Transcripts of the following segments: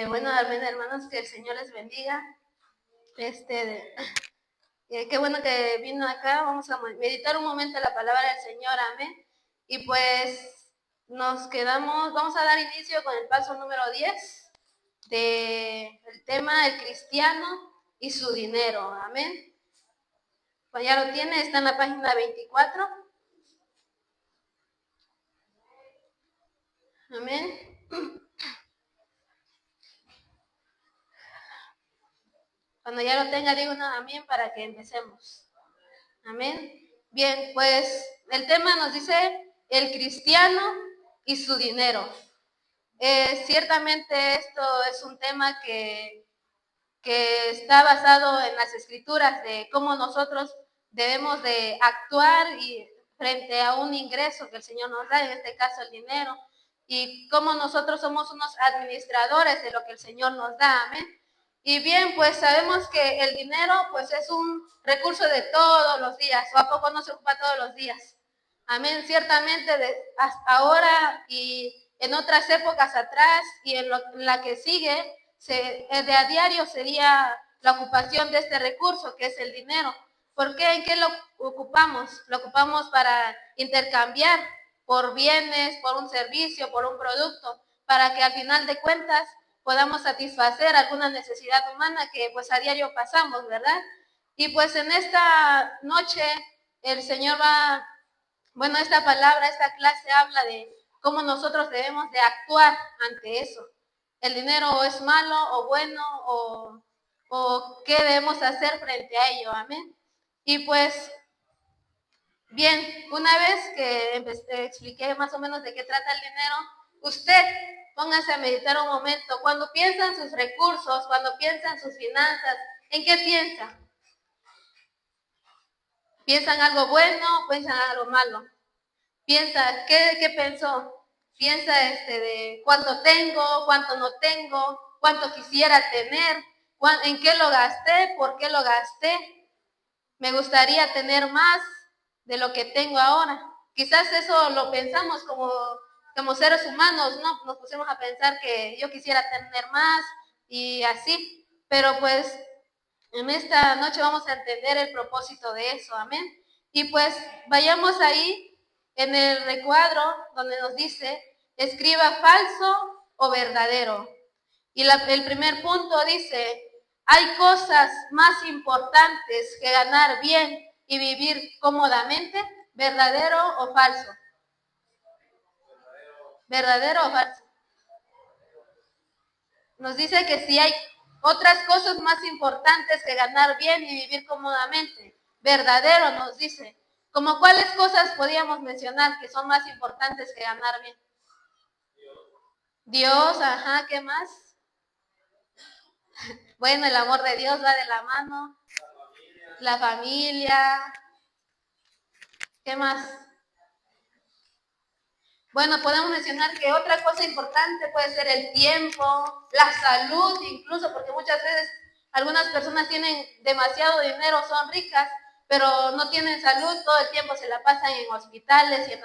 Bueno, amén, hermanos, que el Señor les bendiga. Qué bueno que vino acá. Vamos a meditar un momento la palabra del Señor, amén. Y pues nos quedamos, vamos a dar inicio con el paso número 10 del tema el cristiano y su dinero, amén. Pues ya lo tiene, está en la página 24. Amén. Cuando ya lo tenga, digo una amén para que empecemos. Amén. Bien, pues el tema nos dice el cristiano y su dinero. Ciertamente esto es un tema que está basado en las escrituras de cómo nosotros debemos de actuar y frente a un ingreso que el Señor nos da, en este caso el dinero, y cómo nosotros somos unos administradores de lo que el Señor nos da, amén. Y bien, pues sabemos que el dinero pues es un recurso de todos los días, o a poco no se ocupa todos los días. Amén, ciertamente hasta ahora y en otras épocas atrás y en la que sigue, de a diario sería la ocupación de este recurso que es el dinero. ¿Por qué? ¿En qué lo ocupamos? Lo ocupamos para intercambiar por bienes, por un servicio, por un producto, para que al final de cuentas podamos satisfacer alguna necesidad humana que pues a diario pasamos, ¿verdad? Y pues en esta noche el Señor esta palabra, esta clase habla de cómo nosotros debemos de actuar ante eso. El dinero es malo o bueno o qué debemos hacer frente a ello, amén. Y pues, bien, una vez que expliqué más o menos de qué trata el dinero, usted póngase a meditar un momento. Cuando piensa en sus recursos, cuando piensa en sus finanzas, ¿en qué piensa? ¿Piensa en algo bueno o piensa en algo malo? Piensa, ¿qué pensó? Piensa de cuánto tengo, cuánto no tengo, cuánto quisiera tener, en qué lo gasté, por qué lo gasté. Me gustaría tener más de lo que tengo ahora. Quizás eso lo pensamos como seres humanos, ¿no? Nos pusimos a pensar que yo quisiera tener más y así. Pero pues en esta noche vamos a entender el propósito de eso, amén. Y pues vayamos ahí en el recuadro donde nos dice, escriba falso o verdadero. Y el primer punto dice, hay cosas más importantes que ganar bien y vivir cómodamente, verdadero o falso. ¿Verdadero o falso? Nos dice que si hay otras cosas más importantes que ganar bien y vivir cómodamente. Verdadero nos dice. ¿Como cuáles cosas podríamos mencionar que son más importantes que ganar bien? Dios, ajá, ¿qué más? Bueno, el amor de Dios va de la mano. La familia. ¿Qué más? Bueno, podemos mencionar que otra cosa importante puede ser el tiempo, la salud incluso, porque muchas veces algunas personas tienen demasiado dinero, son ricas, pero no tienen salud, todo el tiempo se la pasan en hospitales y en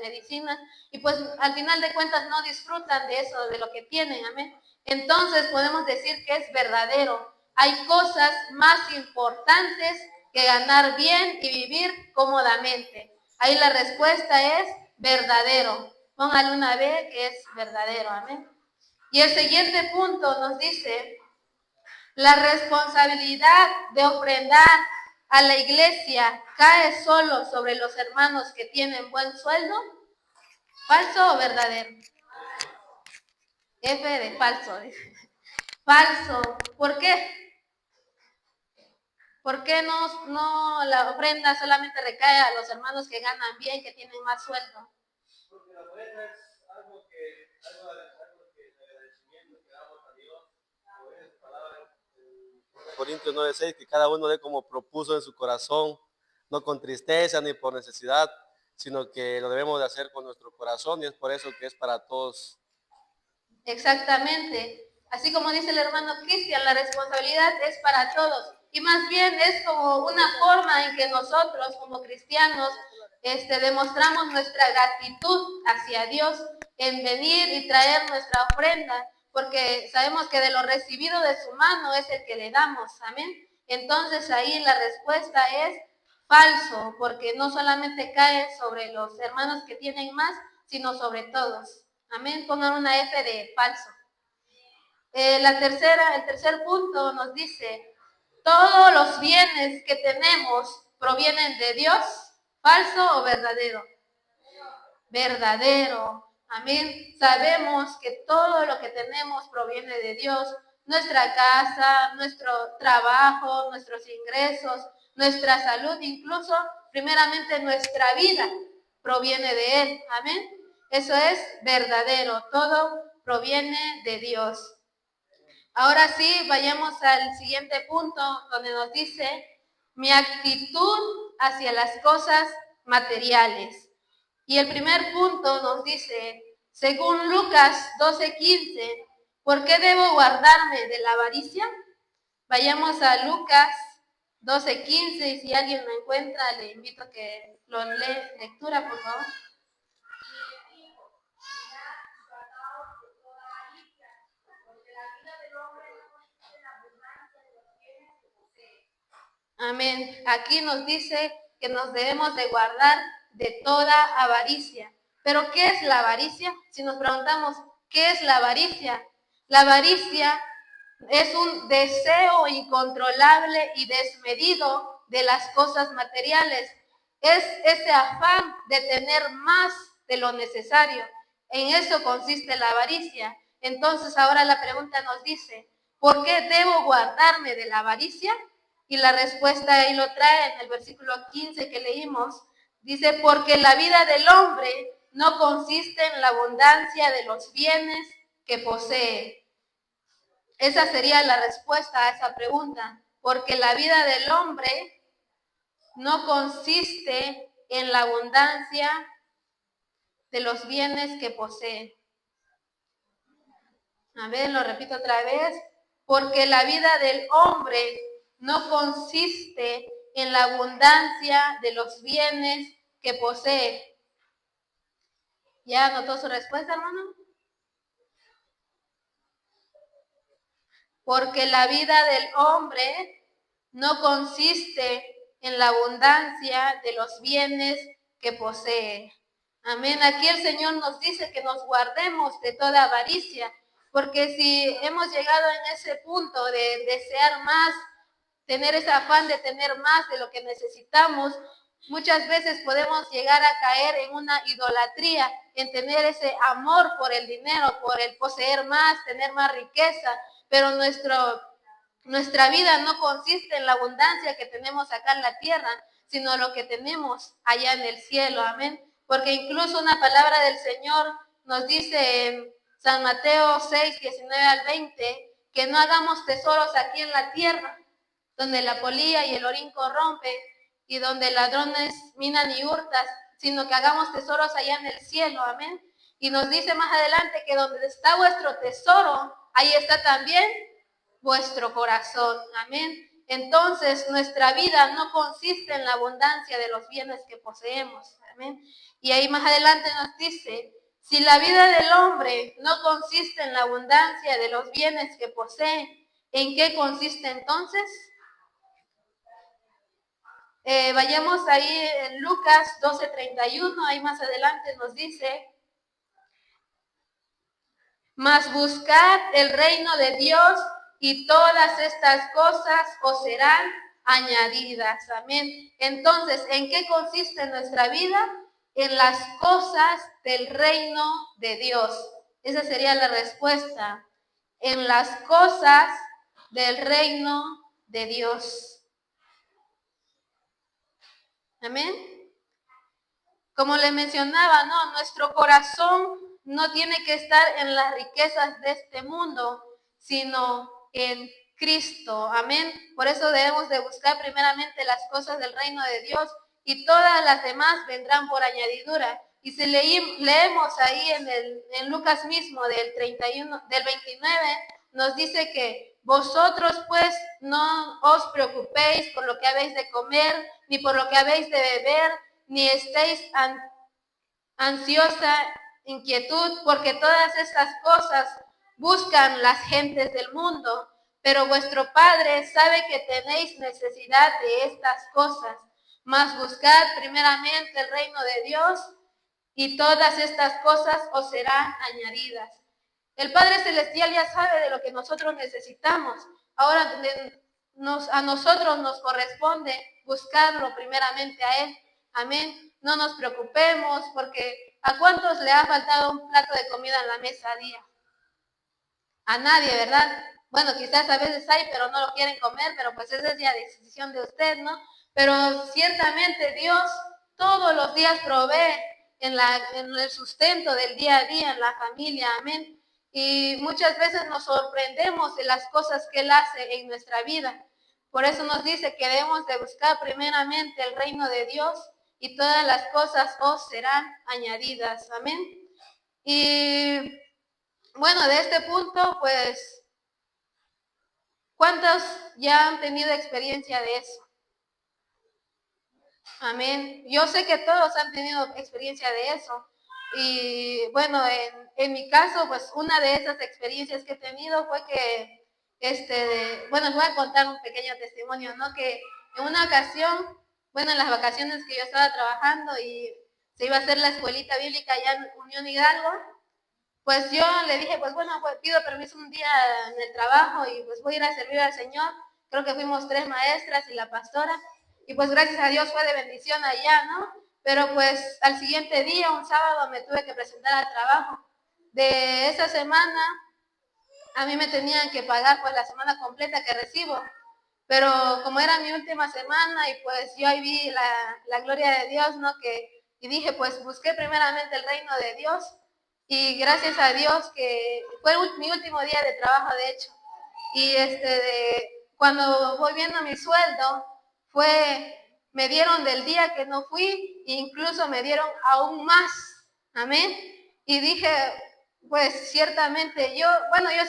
medicinas, y pues al final de cuentas no disfrutan de eso, de lo que tienen, amén. Entonces podemos decir que es verdadero. Hay cosas más importantes que ganar bien y vivir cómodamente. Ahí la respuesta es verdadero. Póngale una B que es verdadero, amén. Y el siguiente punto nos dice, la responsabilidad de ofrendar a la iglesia cae solo sobre los hermanos que tienen buen sueldo. ¿Falso o verdadero? F de falso. Falso. ¿Por qué? ¿Por qué no la ofrenda solamente recae a los hermanos que ganan bien, que tienen más sueldo? Porque la ofrenda es algo de agradecimiento que damos a Dios. Por esa palabra, Corintios 9:6, que cada uno dé como propuso en su corazón, no con tristeza ni por necesidad, sino que lo debemos de hacer con nuestro corazón, y es por eso que es para todos. Exactamente. Así como dice el hermano Cristian, la responsabilidad es para todos. Y más bien es como una forma en que nosotros como cristianos demostramos nuestra gratitud hacia Dios en venir y traer nuestra ofrenda. porque sabemos que de lo recibido de su mano es el que le damos, amén. Entonces ahí la respuesta es falso, porque no solamente cae sobre los hermanos que tienen más, sino sobre todos. Amén, pongan una F de falso. El tercer punto nos dice, todos los bienes que tenemos provienen de Dios, ¿falso o verdadero? Verdadero. Amén. Sabemos que todo lo que tenemos proviene de Dios. Nuestra casa, nuestro trabajo, nuestros ingresos, nuestra salud, incluso primeramente nuestra vida proviene de Él. Amén. Eso es verdadero. Todo proviene de Dios. Ahora sí, vayamos al siguiente punto donde nos dice mi actitud hacia las cosas materiales. Y el primer punto nos dice, según Lucas 12:15, ¿por qué debo guardarme de la avaricia? Vayamos a Lucas 12:15 y si alguien lo encuentra, le invito a que lo lea lectura, por favor. Amén. Aquí nos dice que nos debemos de guardar de toda avaricia. Pero ¿qué es la avaricia? Si nos preguntamos, ¿qué es la avaricia? La avaricia es un deseo incontrolable y desmedido de las cosas materiales. Es ese afán de tener más de lo necesario. En eso consiste la avaricia. Entonces ahora la pregunta nos dice, ¿por qué debo guardarme de la avaricia? Y la respuesta ahí lo trae en el versículo 15 que leímos. Dice, porque la vida del hombre no consiste en la abundancia de los bienes que posee. Esa sería la respuesta a esa pregunta. Porque la vida del hombre no consiste en la abundancia de los bienes que posee. A ver, lo repito otra vez. Porque la vida del hombre no consiste en la abundancia de los bienes que posee. ¿Ya anotó su respuesta, hermano? Porque la vida del hombre no consiste en la abundancia de los bienes que posee. Amén. Aquí el Señor nos dice que nos guardemos de toda avaricia, porque si hemos llegado en ese punto de desear más, tener ese afán de tener más de lo que necesitamos, muchas veces podemos llegar a caer en una idolatría, en tener ese amor por el dinero, por el poseer más, tener más riqueza, pero nuestra vida no consiste en la abundancia que tenemos acá en la tierra, sino lo que tenemos allá en el cielo, amén. Porque incluso una palabra del Señor nos dice en San Mateo 6, 19 al 20, que no hagamos tesoros aquí en la tierra, donde la polilla y el orín corrompe y donde ladrones minan y hurtas, sino que hagamos tesoros allá en el cielo, amén. Y nos dice más adelante que donde está vuestro tesoro, ahí está también vuestro corazón, amén. Entonces nuestra vida no consiste en la abundancia de los bienes que poseemos, amén. Y ahí más adelante nos dice, si la vida del hombre no consiste en la abundancia de los bienes que posee, ¿en qué consiste entonces? Vayamos ahí en Lucas 12:31, ahí más adelante nos dice, mas buscad el reino de Dios y todas estas cosas os serán añadidas. Amén. Entonces, ¿en qué consiste nuestra vida? En las cosas del reino de Dios. Esa sería la respuesta. En las cosas del reino de Dios. Amén. Como le mencionaba, no, nuestro corazón no tiene que estar en las riquezas de este mundo, sino en Cristo. Amén. Por eso debemos de buscar primeramente las cosas del reino de Dios y todas las demás vendrán por añadidura. Y si leemos ahí en Lucas mismo del 29, nos dice que vosotros pues no os preocupéis por lo que habéis de comer, ni por lo que habéis de beber, ni estéis ansiosa inquietud, porque todas estas cosas buscan las gentes del mundo, pero vuestro Padre sabe que tenéis necesidad de estas cosas. Mas buscad primeramente el reino de Dios y todas estas cosas os serán añadidas. El Padre Celestial ya sabe de lo que nosotros necesitamos. Ahora a nosotros nos corresponde buscarlo primeramente a Él. Amén. No nos preocupemos porque ¿a cuántos le ha faltado un plato de comida en la mesa a día? A nadie, ¿verdad? Bueno, quizás a veces hay, pero no lo quieren comer, pero pues esa es ya decisión de usted, ¿no? Pero ciertamente Dios todos los días provee en el sustento del día a día, en la familia, amén. Y muchas veces nos sorprendemos de las cosas que Él hace en nuestra vida. Por eso nos dice que debemos de buscar primeramente el reino de Dios y todas las cosas os serán añadidas, amén. Y bueno, de este punto, pues, ¿cuántos ya han tenido experiencia de eso? Amén. Yo sé que todos han tenido experiencia de eso. Y bueno, en mi caso, pues una de esas experiencias que he tenido fue que, bueno, les voy a contar un pequeño testimonio, ¿no? Que en una ocasión, bueno, en las vacaciones que yo estaba trabajando y se iba a hacer la escuelita bíblica allá en Unión Hidalgo, pues yo le dije, pues bueno, pues pido permiso un día en el trabajo y pues voy a ir a servir al Señor. Creo que fuimos 3 maestras y la pastora. Y pues gracias a Dios fue de bendición allá, ¿no? Pero pues al siguiente día, un sábado, me tuve que presentar al trabajo. De esa semana, a mí me tenían que pagar pues la semana completa que recibo. Pero como era mi última semana y pues yo ahí vi la gloria de Dios, ¿no? Y dije, pues busqué primeramente el reino de Dios y gracias a Dios que fue mi último día de trabajo, de hecho. Y cuando voy viendo mi sueldo, me dieron del día que no fui, e incluso me dieron aún más. Amén. Y dije, pues ciertamente yo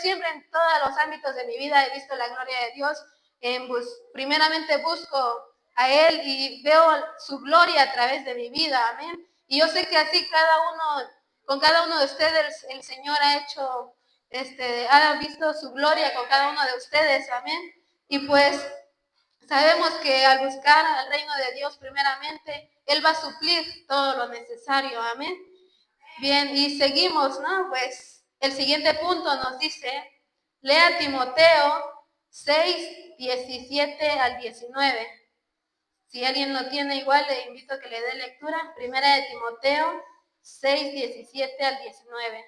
siempre en todos los ámbitos de mi vida he visto la gloria de Dios. Primeramente busco a Él y veo su gloria a través de mi vida. Amén. Y yo sé que así con cada uno de ustedes el Señor ha hecho, ha visto su gloria con cada uno de ustedes. Amén. Y pues sabemos que al buscar al reino de Dios primeramente, Él va a suplir todo lo necesario. Amén. Bien, y seguimos, ¿no? Pues el siguiente punto nos dice, lea Timoteo 6, 17 al 19. Si alguien lo tiene igual, le invito a que le dé lectura. Primera de Timoteo 6, 17 al 19.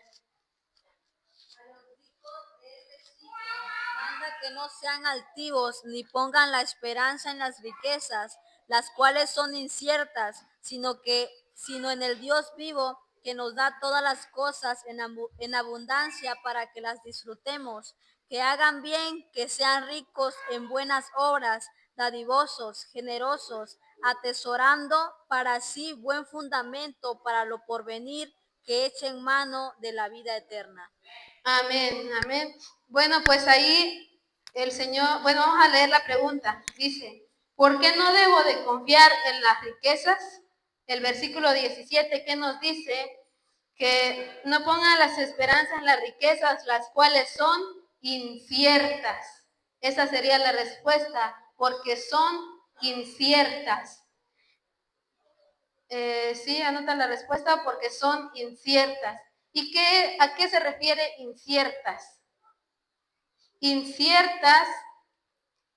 Manda que no sean altivos ni pongan la esperanza en las riquezas, las cuales son inciertas, sino en el Dios vivo que nos da todas las cosas en abundancia para que las disfrutemos, que hagan bien, que sean ricos en buenas obras, dadivosos, generosos, atesorando para sí buen fundamento para lo porvenir, que echen mano de la vida eterna. Amén, amén. Bueno, pues ahí el Señor, bueno, vamos a leer la pregunta. Dice, ¿por qué no debo de confiar en las riquezas? El versículo 17 que nos dice que no pongan las esperanzas en las riquezas, las cuales son inciertas. Esa sería la respuesta, porque son inciertas. Sí, anota la respuesta, porque son inciertas. ¿Y a qué se refiere inciertas? Inciertas,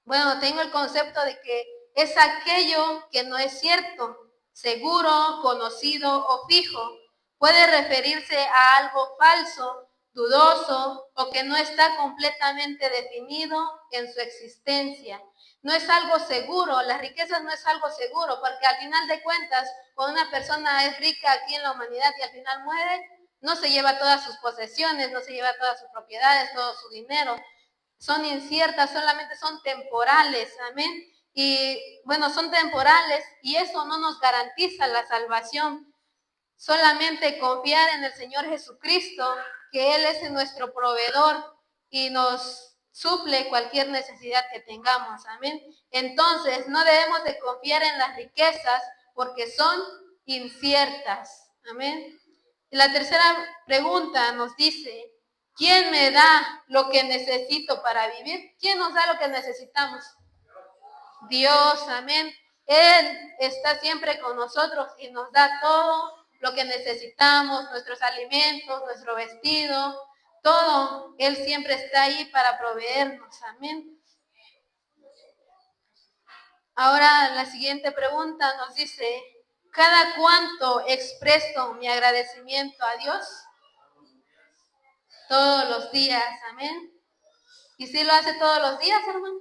bueno, tengo el concepto de que es aquello que no es cierto, seguro, conocido o fijo. Puede referirse a algo falso, dudoso o que no está completamente definido en su existencia. No es algo seguro, las riquezas no es algo seguro, porque al final de cuentas, cuando una persona es rica aquí en la humanidad y al final muere, no se lleva todas sus posesiones, no se lleva todas sus propiedades, todo su dinero. Son inciertas, solamente son temporales, amén. Y bueno, son temporales y eso no nos garantiza la salvación. Solamente confiar en el Señor Jesucristo, que Él es nuestro proveedor y nos suple cualquier necesidad que tengamos, amén. Entonces, no debemos de confiar en las riquezas porque son inciertas, amén. Y la tercera pregunta nos dice, ¿Quién me da lo que necesito para vivir? ¿Quién nos da lo que necesitamos? Dios, amén. Él está siempre con nosotros y nos da todo lo que necesitamos, nuestros alimentos, nuestro vestido, todo. Él siempre está ahí para proveernos, amén. Ahora la siguiente pregunta nos dice, ¿cada cuánto expreso mi agradecimiento a Dios? Todos los días, amén. ¿Y si lo hace todos los días, hermano?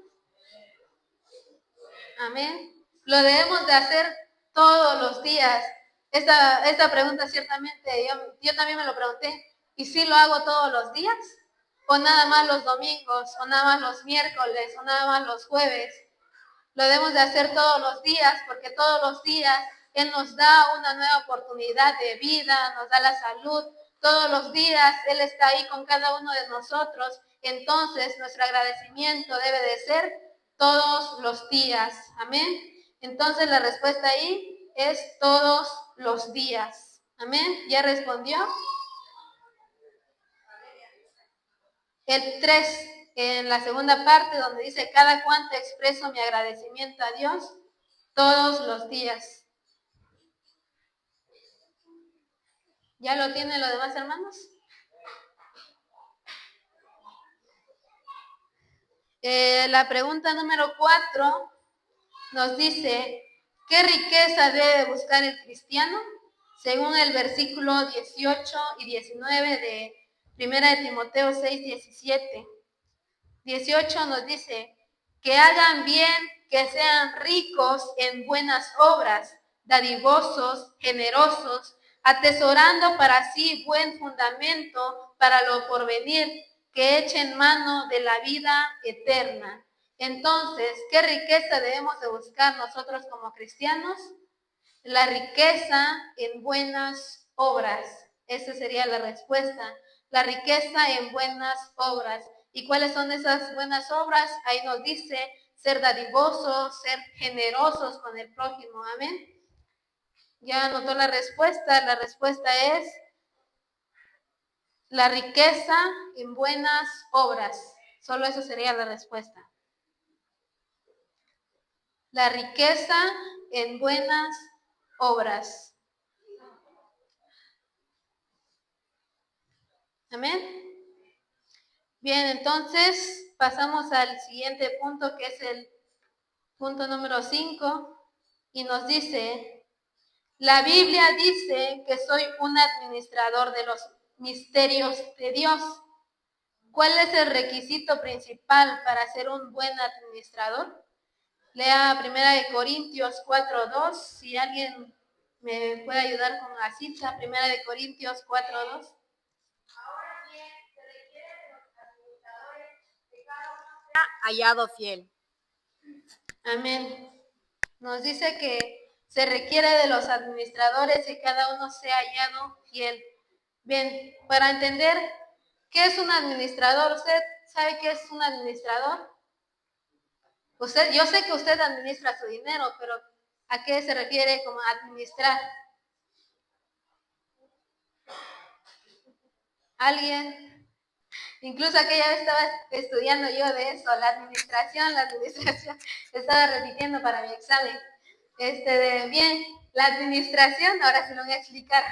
Amén. Lo debemos de hacer todos los días. Esta pregunta ciertamente yo también me lo pregunté. ¿Y si lo hago todos los días? ¿O nada más los domingos? ¿O nada más los miércoles? ¿O nada más los jueves? Lo debemos de hacer todos los días porque todos los días Él nos da una nueva oportunidad de vida, nos da la salud. Todos los días Él está ahí con cada uno de nosotros. Entonces nuestro agradecimiento debe de ser todos los días. Amén. Entonces la respuesta ahí es todos los días. Amén. ¿Ya respondió? El 3, en la segunda parte, donde dice, cada cuánto expreso mi agradecimiento a Dios todos los días. ¿Ya lo tienen los demás hermanos? La pregunta número 4 nos dice, ¿qué riqueza debe buscar el cristiano? Según el versículo 18 y 19 de 1 de Timoteo 6, 17. 18 nos dice, que hagan bien, que sean ricos en buenas obras, dadivosos, generosos, atesorando para sí buen fundamento para lo porvenir, que echen mano de la vida eterna. Entonces, ¿qué riqueza debemos de buscar nosotros como cristianos? La riqueza en buenas obras. Esa sería la respuesta. La riqueza en buenas obras. ¿Y cuáles son esas buenas obras? Ahí nos dice ser dadivosos, ser generosos con el prójimo. Amén. ¿Ya anotó la respuesta? La respuesta es la riqueza en buenas obras. Solo eso sería la respuesta. La riqueza en buenas obras. Amén. Bien, entonces pasamos al siguiente punto, que es el punto número 5, y nos dice, la Biblia dice que soy un administrador de los misterios de Dios. ¿Cuál es el requisito principal para ser un buen administrador? Lea 1 Corintios 4:2, si alguien me puede ayudar con la cita, 1 Corintios 4:2. Hallado fiel. Amén. Nos dice que se requiere de los administradores y cada uno sea hallado fiel. Bien, para entender qué es un administrador, ¿usted sabe qué es un administrador? Yo sé que usted administra su dinero, pero ¿a qué se refiere como administrar? ¿Alguien? Incluso aquella vez estaba estudiando yo de eso, la administración, estaba repitiendo para mi examen. Bien, la administración, ahora se lo voy a explicar.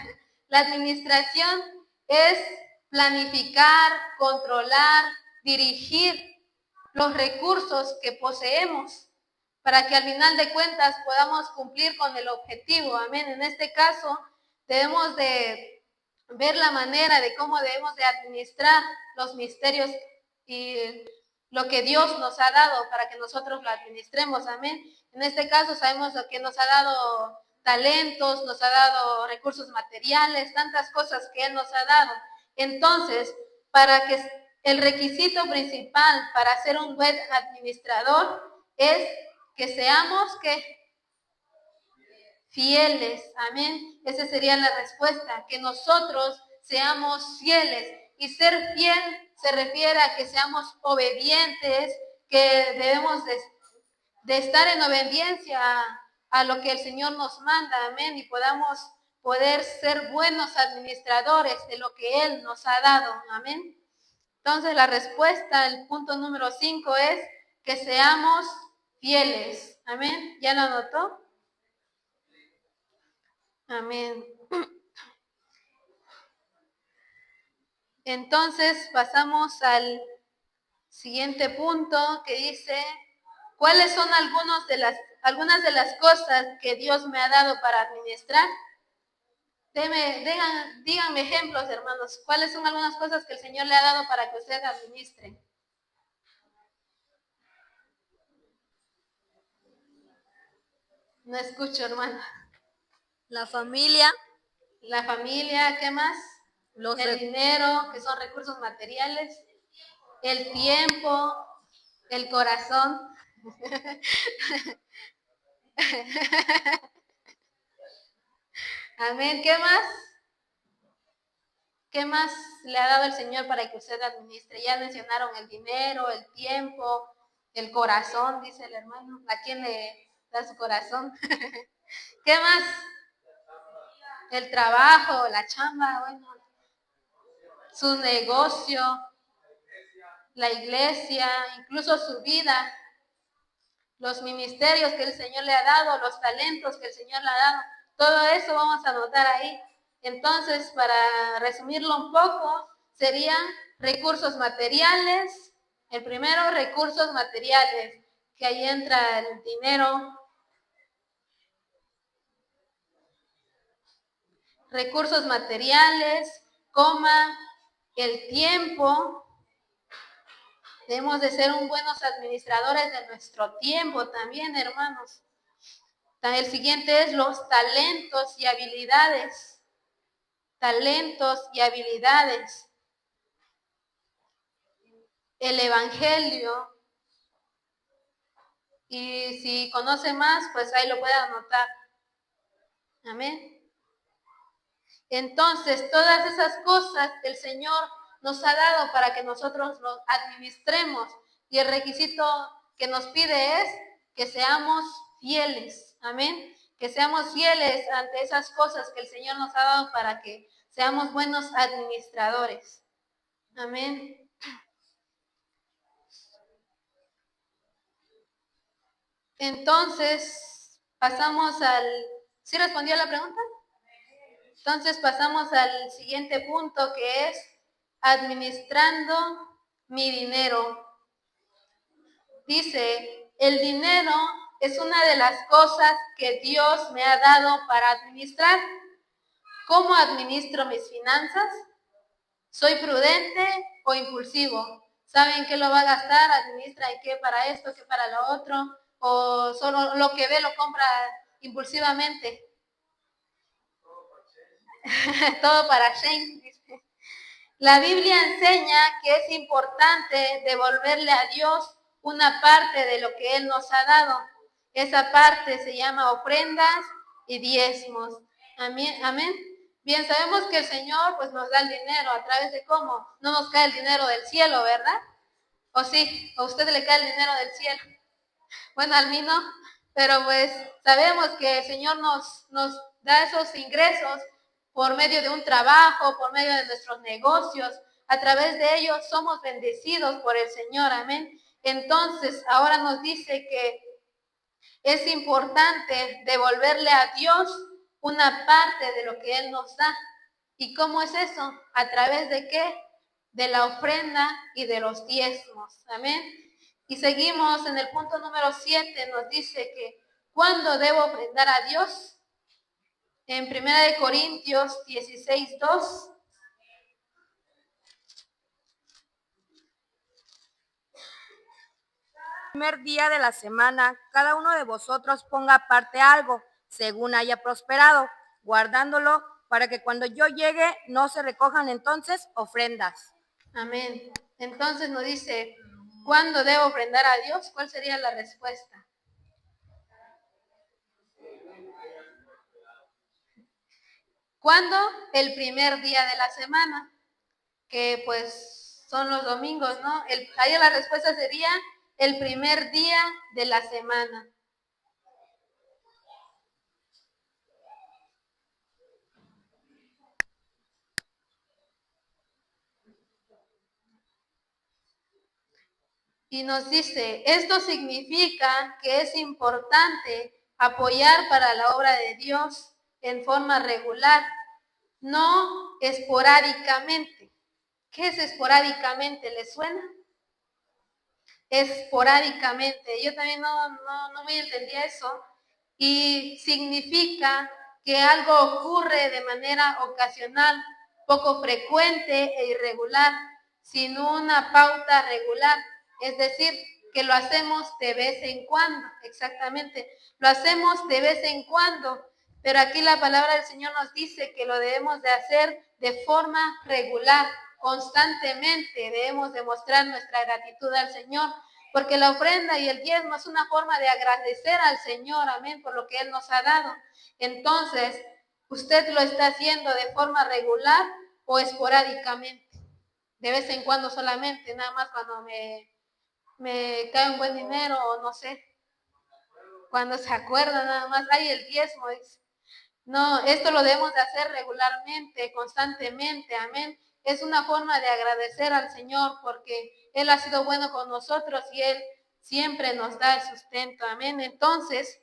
La administración es planificar, controlar, dirigir los recursos que poseemos para que al final de cuentas podamos cumplir con el objetivo. Amén. En este caso, debemos de ver la manera de cómo debemos de administrar los misterios y lo que Dios nos ha dado para que nosotros lo administremos. Amén. En este caso sabemos que nos ha dado talentos, nos ha dado recursos materiales, tantas cosas que Él nos ha dado. Entonces, para que el requisito principal para ser un buen administrador es que seamos fieles. Amén. Esa sería la respuesta, que nosotros seamos fieles. Y ser fiel se refiere a que seamos obedientes, que debemos de estar en obediencia a lo que el Señor nos manda. Amén. Y podamos poder ser buenos administradores de lo que Él nos ha dado. Amén. Entonces la respuesta, el punto número 5 es que seamos fieles. Amén. ¿Ya lo anotó? Amén. Entonces pasamos al siguiente punto que dice, ¿cuáles son algunas de las cosas que Dios me ha dado para administrar? Díganme ejemplos, hermanos. ¿Cuáles son algunas cosas que el Señor le ha dado para que usted administre? No escucho, hermano. La familia, La familia, ¿qué más? los El dinero, que son recursos materiales. El tiempo, el corazón. Amén. ¿Qué más? ¿Qué más le ha dado el Señor para que usted administre? Ya mencionaron el dinero, el tiempo, el corazón, dice el hermano. ¿A quién le da su corazón? ¿Qué más? El trabajo, la chamba, bueno, su negocio, la iglesia, incluso su vida, los ministerios que el Señor le ha dado, los talentos que el Señor le ha dado. Todo eso vamos a anotar ahí. Entonces, para resumirlo un poco, serían recursos materiales. El primero, recursos materiales, que ahí entra el dinero. Recursos materiales, el tiempo. Debemos de ser buenos administradores de nuestro tiempo también, hermanos. El siguiente es los talentos y habilidades. Talentos y habilidades. El evangelio. Y si conoce más, pues ahí lo puede anotar. Amén. Entonces, todas esas cosas el Señor nos ha dado para que nosotros los administremos. Y el requisito que nos pide es que seamos fieles. Amén. Que seamos fieles ante esas cosas que el Señor nos ha dado para que seamos buenos administradores. Amén. Entonces, pasamos al... ¿Sí respondió a la pregunta? Entonces pasamos al siguiente punto que es administrando mi dinero. Dice, el dinero es una de las cosas que Dios me ha dado para administrar. ¿Cómo administro mis finanzas? ¿Soy prudente o impulsivo? ¿Saben qué lo va a gastar? ¿Administra y qué para esto, qué para lo otro? ¿O solo lo que ve lo compra impulsivamente? Todo para Shane. La Biblia enseña que es importante devolverle a Dios una parte de lo que Él nos ha dado. Esa parte se llama ofrendas y diezmos. Amén. Amén. Bien, sabemos que el Señor pues nos da el dinero a través de cómo. No nos cae el dinero del cielo, ¿verdad? ¿O sí? ¿O a usted le cae el dinero del cielo? Bueno, al mí no. Pero pues sabemos que el Señor nos da esos ingresos por medio de un trabajo, por medio de nuestros negocios. A través de ellos somos bendecidos por el Señor, amén. Entonces, ahora nos dice que es importante devolverle a Dios una parte de lo que Él nos da. ¿Y cómo es eso? ¿A través de qué? De la ofrenda y de los diezmos, amén. Y seguimos en el punto número 7, nos dice que ¿cuándo debo ofrendar a Dios? En 1 Corintios 16:2. Primer día de la semana, cada uno de vosotros ponga aparte algo, según haya prosperado, guardándolo para que cuando yo llegue no se recojan entonces ofrendas. Amén. Entonces nos dice, ¿cuándo debo ofrendar a Dios? ¿Cuál sería la respuesta? ¿Cuándo? El primer día de la semana, que pues son los domingos, ¿no? Ahí la respuesta sería el primer día de la semana. Y nos dice, esto significa que es importante apoyar para la obra de Dios en forma regular, no esporádicamente. ¿Qué es esporádicamente? ¿Les suena? Esporádicamente. Yo también no me entendía eso. Y significa que algo ocurre de manera ocasional, poco frecuente e irregular, sin una pauta regular. Es decir, que lo hacemos de vez en cuando, exactamente. Lo hacemos de vez en cuando, pero aquí la palabra del Señor nos dice que lo debemos de hacer de forma regular, constantemente. Debemos demostrar nuestra gratitud al Señor, porque la ofrenda y el diezmo es una forma de agradecer al Señor, amén, por lo que Él nos ha dado. Entonces, ¿usted lo está haciendo de forma regular o esporádicamente? De vez en cuando solamente, nada más cuando me cae un buen dinero o no sé, cuando se acuerda nada más, ay, el diezmo es. No, esto lo debemos de hacer regularmente, constantemente, amén. Es una forma de agradecer al Señor porque Él ha sido bueno con nosotros y Él siempre nos da el sustento, amén. Entonces,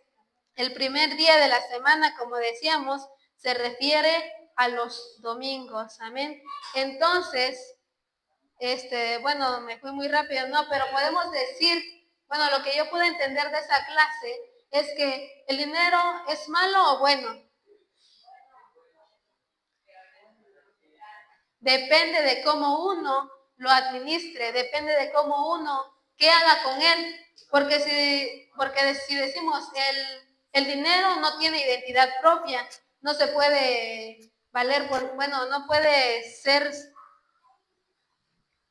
el primer día de la semana, como decíamos, se refiere a los domingos, amén. Entonces, bueno, me fui muy rápido, no, pero podemos decir, bueno, lo que yo pude entender de esa clase es que el dinero es malo o bueno. Depende de cómo uno lo administre, depende de cómo uno, qué haga con él. Porque si decimos el dinero no tiene identidad propia, no se puede valer por, bueno, no puede ser,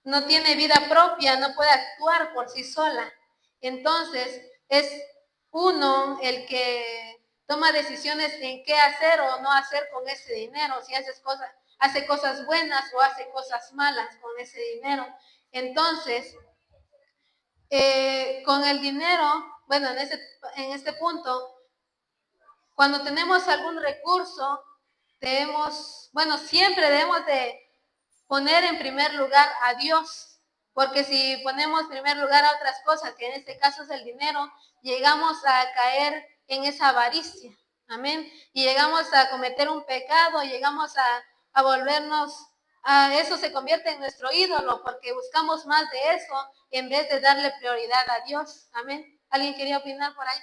no tiene vida propia, no puede actuar por sí sola. Entonces, es uno el que toma decisiones en qué hacer o no hacer con ese dinero, si hace cosas buenas o hace cosas malas con ese dinero. Entonces, con el dinero, bueno, en este punto, cuando tenemos algún recurso, siempre debemos de poner en primer lugar a Dios, porque si ponemos en primer lugar a otras cosas, que en este caso es el dinero, llegamos a caer en esa avaricia, amén, y llegamos a cometer un pecado, llegamos a volvernos, eso se convierte en nuestro ídolo, porque buscamos más de eso en vez de darle prioridad a Dios, amén. ¿Alguien quería opinar por ahí?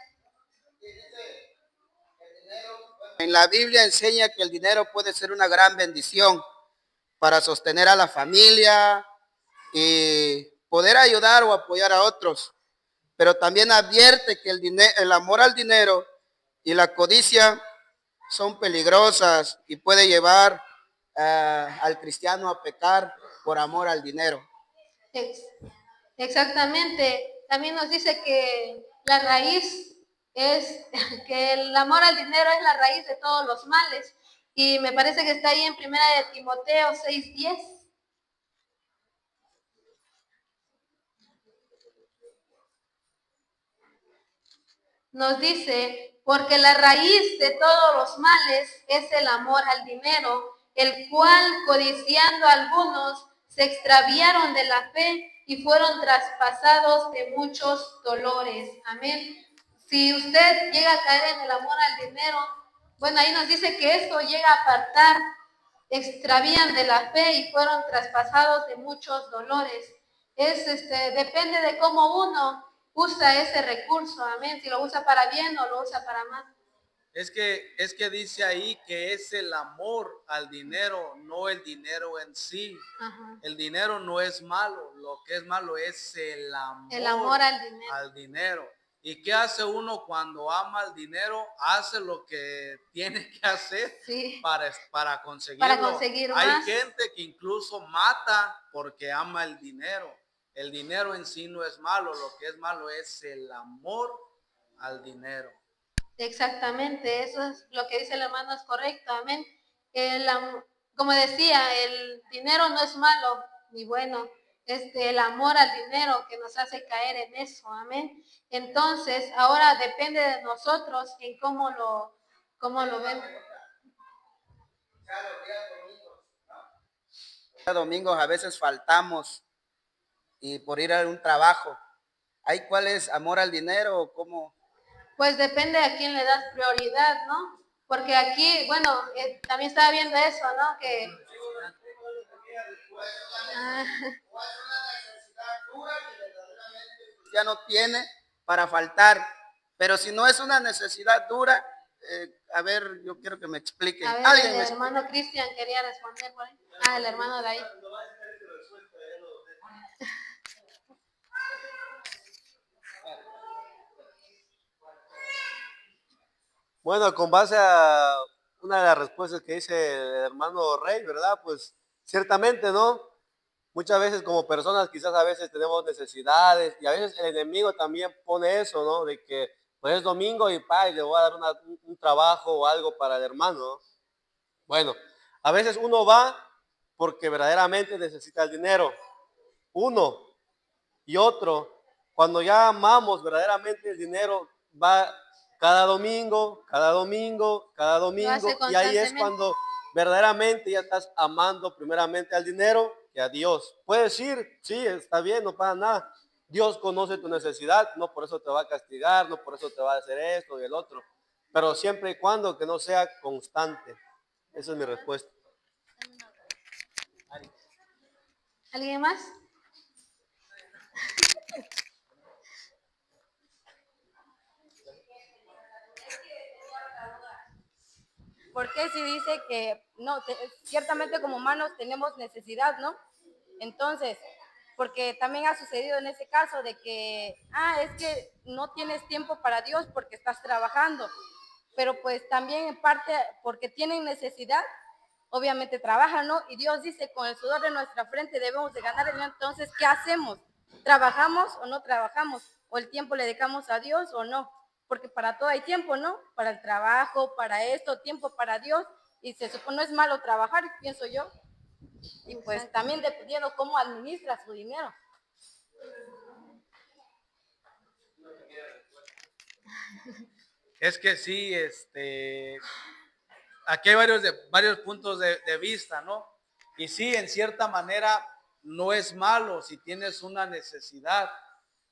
En la Biblia enseña que el dinero puede ser una gran bendición para sostener a la familia y poder ayudar o apoyar a otros. Pero también advierte que el amor al dinero y la codicia son peligrosas y puede llevar al cristiano a pecar por amor al dinero. Exactamente. También nos dice que la raíz es, que el amor al dinero es la raíz de todos los males. Y me parece que está ahí en 1 Timoteo 6:10. Nos dice, porque la raíz de todos los males es el amor al dinero, el cual, codiciando algunos, se extraviaron de la fe y fueron traspasados de muchos dolores. Amén. Si usted llega a caer en el amor al dinero, bueno, ahí nos dice que esto llega a apartar, extravían de la fe y fueron traspasados de muchos dolores. Depende de cómo uno usa ese recurso, amén, si lo usa para bien o lo usa para mal. Es que dice ahí que es el amor al dinero, no el dinero en sí. Ajá. El dinero no es malo, lo que es malo es el amor al dinero. ¿Y qué hace uno cuando ama el dinero? Hace lo que tiene que hacer, sí, para conseguirlo. Para conseguir más. Hay gente que incluso mata porque ama el dinero. El dinero en sí no es malo, lo que es malo es el amor al dinero. Exactamente, eso es lo que dice el hermano, es correcto, amén. Como decía, el dinero no es malo ni bueno, es el amor al dinero que nos hace caer en eso, amén. Entonces, ahora depende de nosotros en cómo lo vemos. Cada domingo a veces faltamos y por ir a un trabajo ¿Hay cuál es amor al dinero o cómo? Pues depende a quién le das prioridad, ¿no? Porque aquí, bueno, también estaba viendo eso, ¿no? Que... Ya no tiene para faltar, pero si no es una necesidad dura, a ver, yo quiero que me expliquen. A ver, ¿Alguien el me hermano Cristian quería responder por ahí. Ah, el hermano de ahí. Bueno, con base a una de las respuestas que dice el hermano Rey, ¿verdad? Pues ciertamente, ¿no? Muchas veces como personas quizás a veces tenemos necesidades y a veces el enemigo también pone eso, ¿no? De que pues es domingo y le voy a dar un trabajo o algo para el hermano, ¿no? Bueno, a veces uno va porque verdaderamente necesita el dinero. Uno y otro, cuando ya amamos verdaderamente el dinero, va cada domingo, cada domingo, cada domingo, y ahí es cuando verdaderamente ya estás amando primeramente al dinero que a Dios. Puedes decir, sí, está bien, no pasa nada. Dios conoce tu necesidad, no por eso te va a castigar, no por eso te va a hacer esto y el otro, pero siempre y cuando que no sea constante. Esa es mi respuesta. ¿Alguien más? Porque si dice que no, ciertamente como humanos tenemos necesidad, ¿no? Entonces, porque también ha sucedido en ese caso de que, es que no tienes tiempo para Dios porque estás trabajando, pero pues también en parte porque tienen necesidad, obviamente trabajan, ¿no? Y Dios dice, con el sudor de nuestra frente debemos de ganar el dinero. Entonces, ¿qué hacemos? ¿Trabajamos o no trabajamos? ¿O el tiempo le dejamos a Dios o no? Porque para todo hay tiempo, ¿no? Para el trabajo, para esto, tiempo para Dios. Y se supone no es malo trabajar, pienso yo. Y pues también dependiendo cómo administra su dinero. Es que sí, aquí hay varios puntos de vista, ¿no? Y sí, en cierta manera no es malo si tienes una necesidad,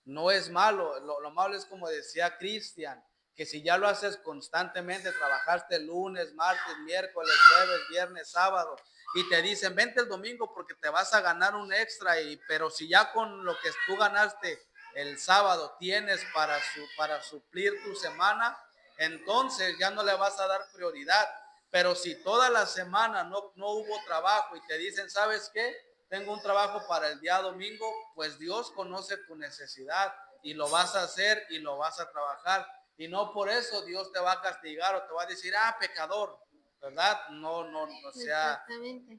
no es malo. Lo malo es como decía Cristian, que si ya lo haces constantemente, trabajaste lunes, martes, miércoles, jueves, viernes, sábado, y te dicen, vente el domingo porque te vas a ganar un extra, pero si ya con lo que tú ganaste el sábado tienes para suplir tu semana, entonces ya no le vas a dar prioridad. Pero si toda la semana no hubo trabajo y te dicen, ¿sabes qué? Tengo un trabajo para el día domingo, pues Dios conoce tu necesidad y lo vas a hacer y lo vas a trabajar. Y no por eso Dios te va a castigar o te va a decir, pecador, ¿verdad? No, o sea,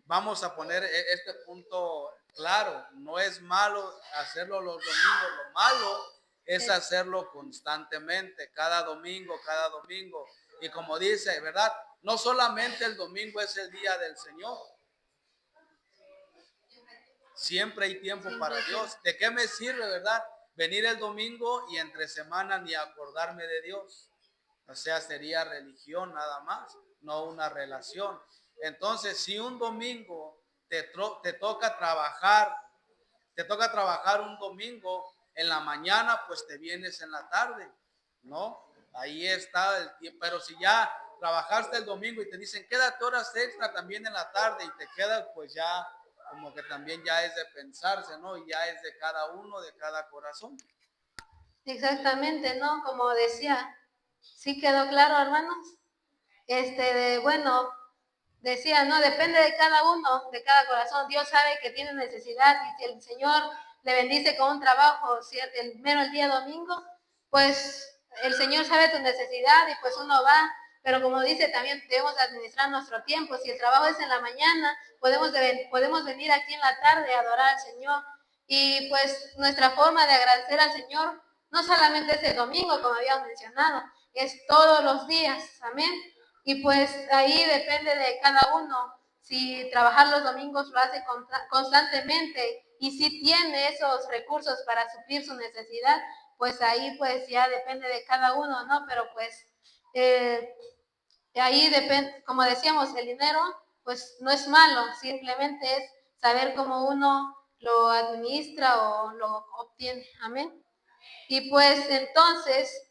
vamos a poner este punto claro. No es malo hacerlo los domingos, lo malo es hacerlo constantemente, cada domingo. Y como dice, ¿verdad? No solamente el domingo es el día del Señor. Siempre hay tiempo para Dios. ¿De qué me sirve, verdad? Venir el domingo y entre semana ni acordarme de Dios. O sea, sería religión nada más, no una relación. Entonces, si un domingo te toca trabajar un domingo en la mañana, pues te vienes en la tarde, ¿no? Ahí está el tiempo. Pero si ya trabajaste el domingo y te dicen, quédate horas extra también en la tarde y te quedas, pues ya como que también ya es de pensarse, ¿no? Y ya es de cada uno, de cada corazón. Exactamente, ¿no? Como decía, ¿sí quedó claro, hermanos? Bueno, decía, ¿no? Depende de cada uno, de cada corazón. Dios sabe que tiene necesidad y si el Señor le bendice con un trabajo, el día domingo, pues el Señor sabe tu necesidad y pues uno va. Pero como dice, también debemos administrar nuestro tiempo. Si el trabajo es en la mañana, podemos venir aquí en la tarde a adorar al Señor. Y pues nuestra forma de agradecer al Señor no solamente es el domingo, como habíamos mencionado, es todos los días. Amén. Y pues ahí depende de cada uno. Si trabajar los domingos lo hace constantemente y si tiene esos recursos para suplir su necesidad, pues ahí pues ya depende de cada uno, ¿no? Pero pues ahí depende, como decíamos, el dinero pues no es malo, simplemente es saber cómo uno lo administra o lo obtiene. Amén. Y pues entonces,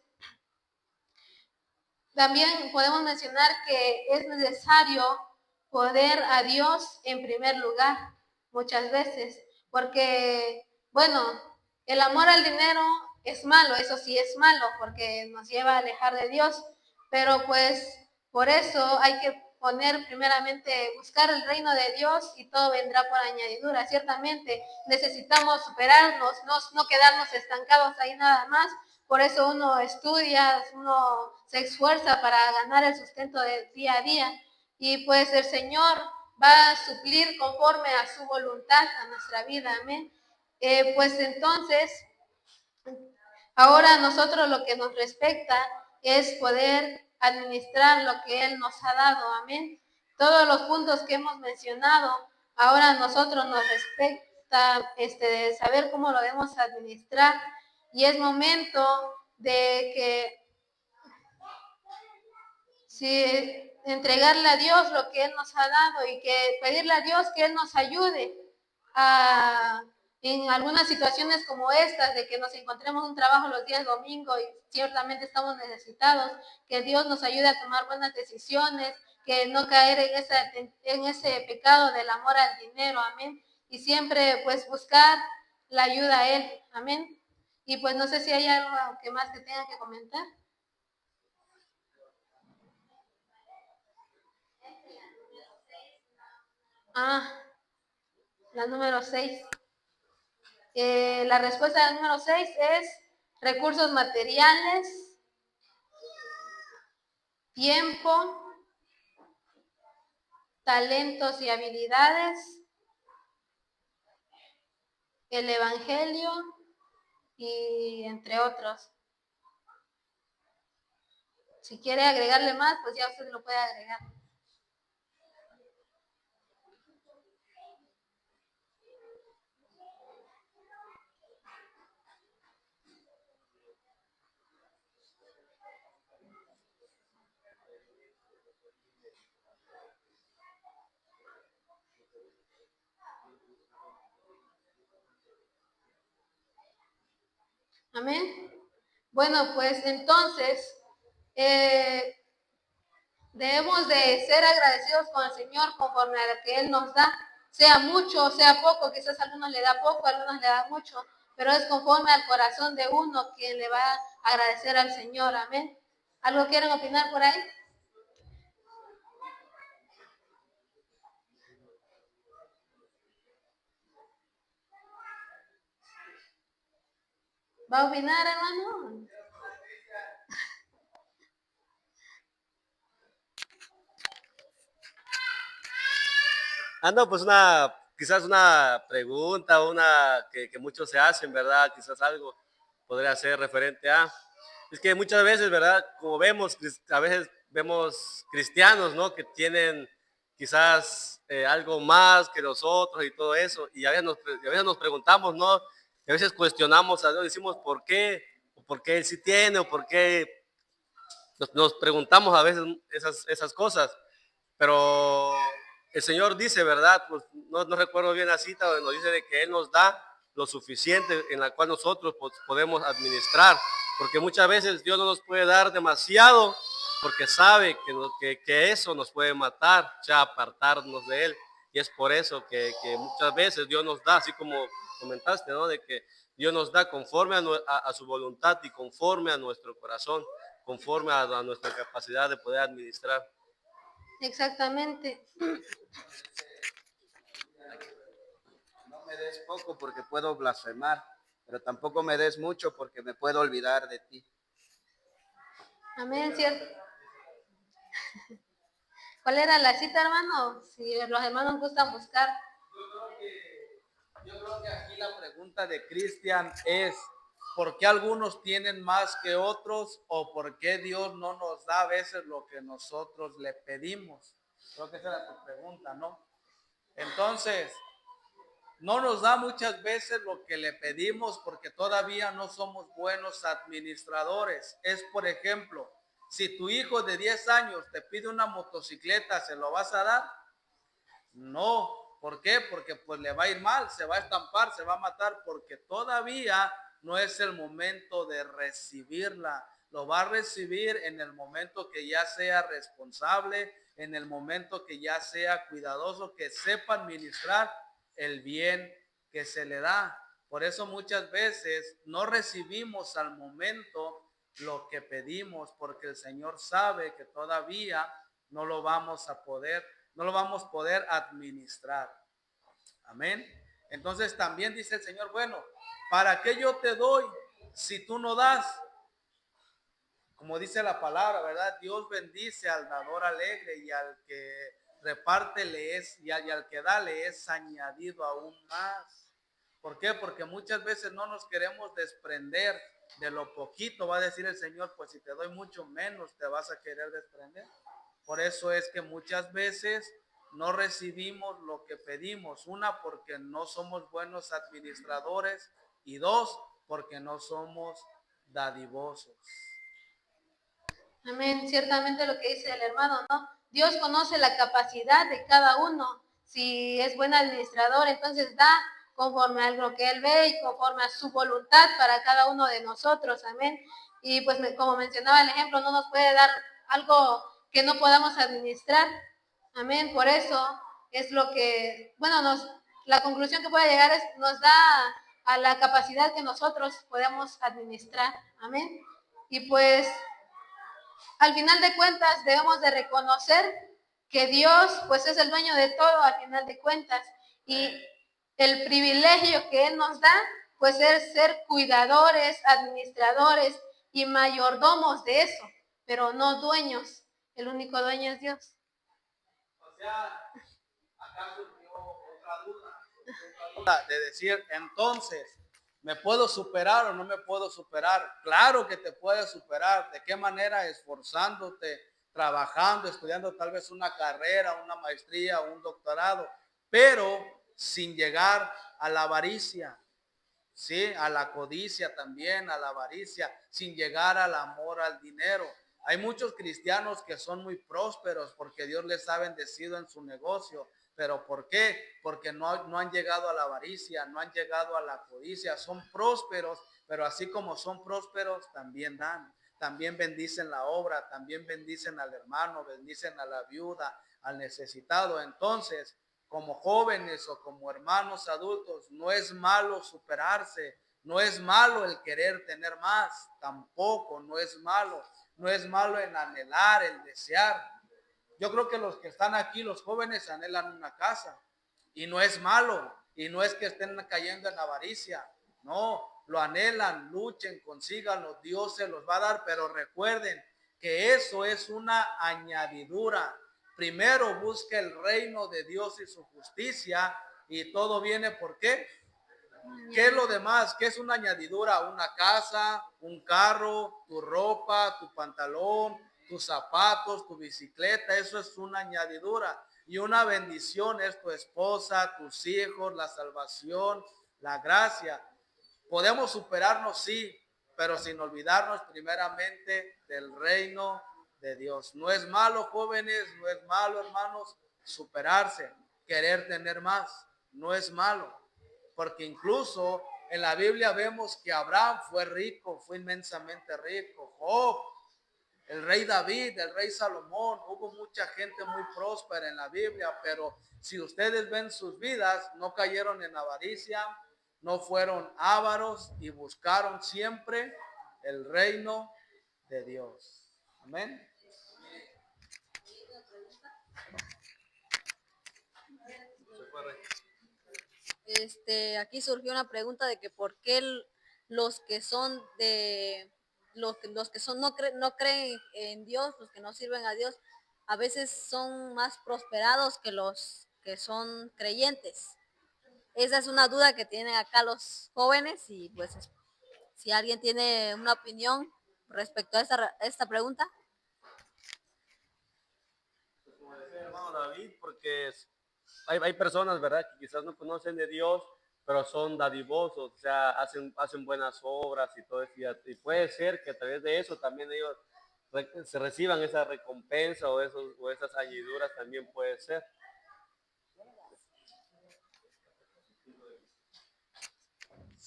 también podemos mencionar que es necesario poner a Dios en primer lugar muchas veces, porque, bueno, el amor al dinero es malo, eso sí es malo, porque nos lleva a alejar de Dios, pero pues por eso hay que poner primeramente, buscar el reino de Dios y todo vendrá por añadidura. Ciertamente necesitamos superarnos, no quedarnos estancados ahí nada más. Por eso uno estudia, uno se esfuerza para ganar el sustento del día a día. Y pues el Señor va a suplir conforme a su voluntad a nuestra vida. Amén. Pues entonces, ahora nosotros lo que nos respecta es poder administrar lo que Él nos ha dado. Amén. Todos los puntos que hemos mencionado, ahora a nosotros nos respecta de saber cómo lo debemos administrar. Y es momento de que si entregarle a Dios lo que Él nos ha dado y que pedirle a Dios que Él nos ayude en algunas situaciones como estas, de que nos encontremos un trabajo los días domingo y ciertamente estamos necesitados, que Dios nos ayude a tomar buenas decisiones, que no caer en ese pecado del amor al dinero, amén, y siempre pues buscar la ayuda a Él, amén. Y pues no sé si hay algo que más que tengan que comentar. La número 6. La respuesta del número 6 es recursos materiales, tiempo, talentos y habilidades, el evangelio y entre otros. Si quiere agregarle más, pues ya usted lo puede agregar. Amén. Bueno, pues entonces debemos de ser agradecidos con el Señor conforme a lo que Él nos da, sea mucho o sea poco, quizás a algunos le da poco, a algunos le da mucho, pero es conforme al corazón de uno quien le va a agradecer al Señor, amén. ¿Algo quieren opinar por ahí? ¿Va a opinar, hermano? No, pues quizás una pregunta, que muchos se hacen, ¿verdad? Quizás algo podría ser referente a. Es que muchas veces, ¿verdad? Como vemos, a veces vemos cristianos, ¿no? Que tienen quizás algo más que nosotros y todo eso. Y a veces nos preguntamos, ¿no? Y a veces cuestionamos a Dios, decimos, ¿por qué? ¿O por qué Él sí tiene? ¿O por qué? Nos preguntamos a veces esas cosas. Pero el Señor dice, ¿verdad? Pues no recuerdo bien la cita, donde nos dice de que Él nos da lo suficiente en la cual nosotros podemos administrar. Porque muchas veces Dios no nos puede dar demasiado porque sabe que eso nos puede matar, ya apartarnos de Él. Y es por eso que muchas veces Dios nos da, así como comentaste, ¿no? De que Dios nos da conforme a su voluntad y conforme a nuestro corazón, conforme a nuestra capacidad de poder administrar. Exactamente. No me des poco porque puedo blasfemar, pero tampoco me des mucho porque me puedo olvidar de ti. Amén, ¿cierto? ¿Cuál era la cita, hermano? Si los hermanos gustan buscar. Yo creo que aquí la pregunta de Cristian es, ¿por qué algunos tienen más que otros o por qué Dios no nos da a veces lo que nosotros le pedimos? Creo que esa era tu pregunta, ¿no? Entonces, no nos da muchas veces lo que le pedimos porque todavía no somos buenos administradores. Es, por ejemplo, si tu hijo de 10 años te pide una motocicleta, ¿se lo vas a dar? No. ¿Por qué? Porque pues le va a ir mal, se va a estampar, se va a matar, porque todavía no es el momento de recibirla. Lo va a recibir en el momento que ya sea responsable, en el momento que ya sea cuidadoso, que sepa administrar el bien que se le da. Por eso muchas veces no recibimos al momento lo que pedimos, porque el Señor sabe que todavía no lo vamos a poder administrar. Amén. Entonces también dice el Señor, bueno, ¿para qué yo te doy si tú no das? Como dice la palabra, ¿verdad? Dios bendice al dador alegre, y al que reparte y al que da le es añadido aún más. ¿Por qué? Porque muchas veces no nos queremos desprender de lo poquito. Va a decir el Señor, pues si te doy mucho menos, te vas a querer desprender. Por eso es que muchas veces no recibimos lo que pedimos. Una, porque no somos buenos administradores, y dos, porque no somos dadivosos. Amén. Ciertamente lo que dice el hermano, ¿no? Dios conoce la capacidad de cada uno. Si es buen administrador, entonces da conforme a lo que Él ve y conforme a su voluntad para cada uno de nosotros. Amén. Y pues como mencionaba el ejemplo, no nos puede dar algo que no podamos administrar. Amén. Por eso es lo que, bueno, la conclusión que puede llegar es, nos da a la capacidad que nosotros podemos administrar. Amén. Y pues al final de cuentas debemos de reconocer que Dios pues es el dueño de todo al final de cuentas, y el privilegio que Él nos da pues es ser cuidadores, administradores y mayordomos de eso, pero no dueños. El único dueño es Dios. O sea, acá surgió otra duda de decir, entonces, ¿me puedo superar o no me puedo superar? Claro que te puedes superar. ¿De qué manera? Esforzándote, trabajando, estudiando tal vez una carrera, una maestría, un doctorado, pero sin llegar a la avaricia, ¿sí? A la codicia también, a la avaricia, sin llegar al amor al dinero. Hay muchos cristianos que son muy prósperos porque Dios les ha bendecido en su negocio. ¿Pero por qué? Porque no han llegado a la avaricia, no han llegado a la codicia. Son prósperos, pero así como son prósperos, también dan. También bendicen la obra, también bendicen al hermano, bendicen a la viuda, al necesitado. Entonces, como jóvenes o como hermanos adultos, no es malo superarse, no es malo el querer tener más, tampoco, no es malo el anhelar, el desear. Yo creo que los que están aquí, los jóvenes, anhelan una casa, y no es malo, y no es que estén cayendo en avaricia, no, lo anhelan, luchen, consíganlo, Dios se los va a dar, pero recuerden que eso es una añadidura. Primero busca el reino de Dios y su justicia, y todo viene, ¿por qué? ¿Qué es lo demás? ¿Qué es una añadidura? Una casa, un carro, tu ropa, tu pantalón, tus zapatos, tu bicicleta, eso es una añadidura. Y una bendición es tu esposa, tus hijos, la salvación, la gracia. Podemos superarnos, sí, pero sin olvidarnos primeramente del reino de Dios. No es malo, jóvenes, no es malo, hermanos, superarse, querer tener más, no es malo. Porque incluso en la Biblia vemos que Abraham fue rico, fue inmensamente rico. Job, el rey David, el rey Salomón, hubo mucha gente muy próspera en la Biblia, pero si ustedes ven sus vidas, no cayeron en avaricia, no fueron ávaros y buscaron siempre el reino de Dios. Amén. Aquí surgió una pregunta de que por qué los que son de los que son no creen en Dios, los que no sirven a Dios, a veces son más prosperados que los que son creyentes. Esa es una duda que tienen acá los jóvenes, y pues si alguien tiene una opinión respecto a esta pregunta. Como decía el hermano David, porque hay personas, ¿verdad?, que quizás no conocen de Dios, pero son dadivosos, o sea, hacen buenas obras y todo eso. Y puede ser que a través de eso también ellos se reciban esa recompensa o esas añadiduras, también puede ser.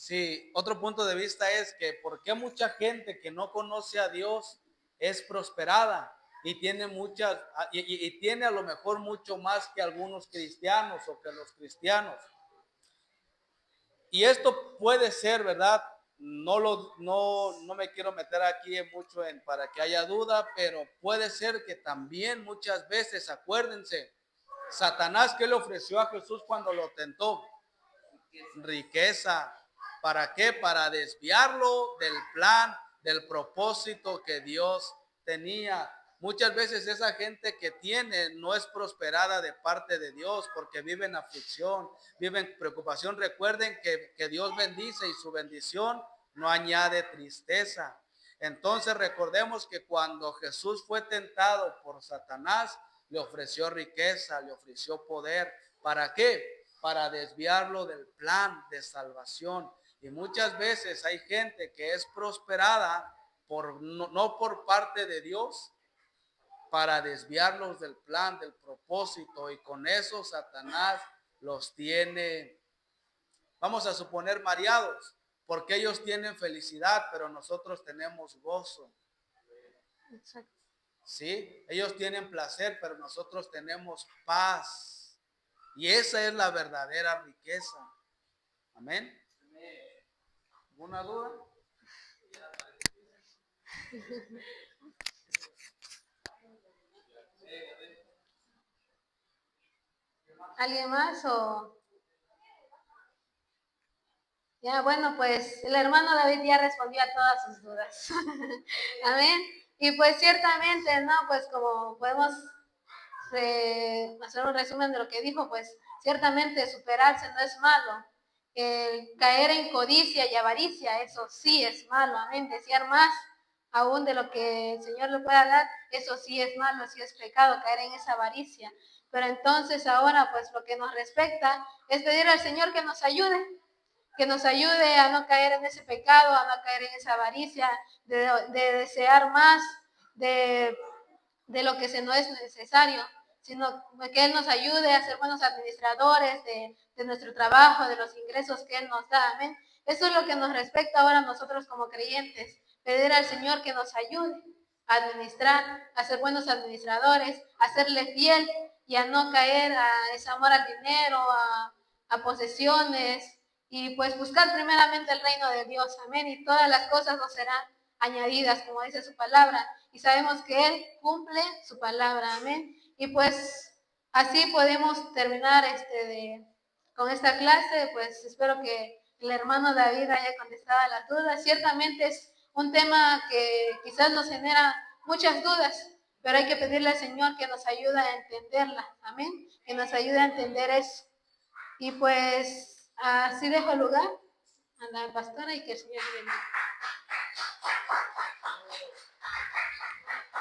Sí, otro punto de vista es que por qué mucha gente que no conoce a Dios es prosperada y tiene muchas, y tiene a lo mejor mucho más que algunos cristianos o que los cristianos. Y esto puede ser, ¿verdad? No me quiero meter aquí mucho para que haya duda, pero puede ser que también muchas veces, acuérdense, Satanás, ¿qué le ofreció a Jesús cuando lo tentó? Riqueza. ¿Para qué? Para desviarlo del plan, del propósito que Dios tenía. Muchas veces esa gente que tiene no es prosperada de parte de Dios porque vive en aflicción, vive en preocupación. Recuerden que Dios bendice y su bendición no añade tristeza. Entonces recordemos que cuando Jesús fue tentado por Satanás, le ofreció riqueza, le ofreció poder. ¿Para qué? Para desviarlo del plan de salvación. Y muchas veces hay gente que es prosperada no por parte de Dios, para desviarlos del plan, del propósito, y con eso Satanás los tiene, vamos a suponer, mareados, porque ellos tienen felicidad, pero nosotros tenemos gozo. Exacto. ¿Sí? Ellos tienen placer, pero nosotros tenemos paz. Y esa es la verdadera riqueza. Amén. ¿Alguna duda? ¿Alguien más o...? Ya, bueno, pues el hermano David ya respondió a todas sus dudas. Amén. Y pues ciertamente, ¿no? Pues como podemos hacer un resumen de lo que dijo, pues ciertamente superarse no es malo. El caer en codicia y avaricia, eso sí es malo. Amén. Desear más aún de lo que el Señor le pueda dar, eso sí es malo, sí es pecado, caer en esa avaricia. Pero entonces ahora, pues lo que nos respecta es pedir al Señor que nos ayude a no caer en ese pecado, a no caer en esa avaricia, de desear más de lo que se no es necesario, sino que Él nos ayude a ser buenos administradores de nuestro trabajo, de los ingresos que Él nos da. Amén. Eso es lo que nos respecta ahora a nosotros como creyentes, pedir al Señor que nos ayude a administrar, a ser buenos administradores, a serle fiel y a no caer a ese amor al dinero, a posesiones, y pues buscar primeramente el reino de Dios, amén, y todas las cosas nos serán añadidas, como dice su palabra, y sabemos que Él cumple su palabra, amén, y pues así podemos terminar con esta clase. Pues espero que el hermano David haya contestado a las dudas. Ciertamente es un tema que quizás nos genera muchas dudas, pero hay que pedirle al Señor que nos ayude a entenderla, amén, que nos ayude a entender eso. Y pues así dejo el lugar a la pastora y que el Señor le bendiga.